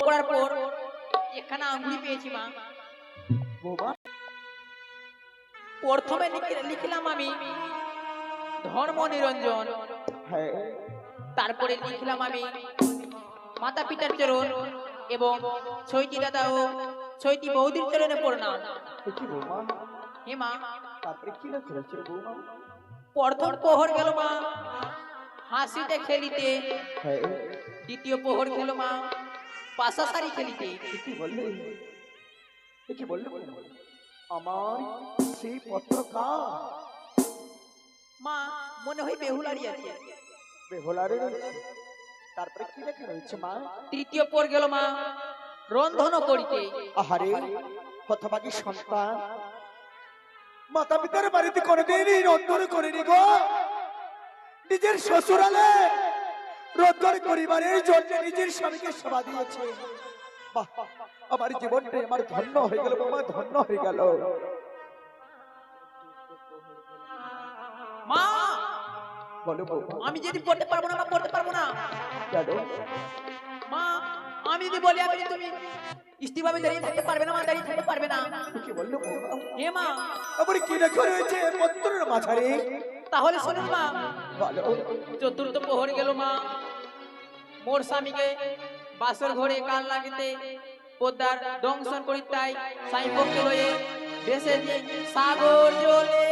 করার পর এখানে আঙ্গুলি পেয়েছি মা। বৌমা প্রথমে লিখলাম আমি ধর্ম নিরঞ্জন, হ্যাঁ তারপরে লিখলাম আমি মাতা পিতার চরণ এবং ছয়টি দাদা ও ছয়টি বৌদির চরণে প্রণাম। কি বৌমা হে মা, তারপরে কি লেখা রয়েছে বৌমা? প্রথম প্রহর গেল মা হাসিতে খেলিতে, হ্যাঁ দ্বিতীয় প্রহর গেল মা পাশাসারি খেলিতে। কি বললে? কি বললে বৌমা? আমার সেই পত্র কার? মা মনে হয় বেহুলারি আছে। বেহুলারে রয়েছে। তারপরে কি লেখা রয়েছে মা? তৃতীয় প্রহর গেল মা রন্ধন করিতে। আহারে হতভাগী সন্তান, মাতা পিতার বাড়িতে কোনোদিনই রন্ধন করেনি গো। নিজের শ্বশুরালে রন্ধন করিবারের জন্য নিজের স্বামীকে সেবা দিয়েছে। বাহ, আমার জীবনটা আমার ধন্য হয়ে গেল বাবা, ধন্য হয়ে গেল। মা বলো বৌমা, আমি যদি পড়তে পারবো না, মা পড়তে পারবো না। কেন? মা আমি যদি বলি আমি তুমি ইস্তিভাবে দাঁড়িয়ে থাকতে পারবে না, মা দাঁড়িয়ে থাকতে পারবে না। কি বললো বৌমা? হে মা, আবার কি লেখা রয়েছে পত্রের মাঝারে? তাহলে শুনুন মা। বলো। চতুর্থ প্রহর গেল মা মোর স্বামীকে বাসর ঘরে কাল লাগিতে পদ্মার দংশন করিতে, তাই সাই পক্ষে লয়ে ভেসে দি সাগর জলে।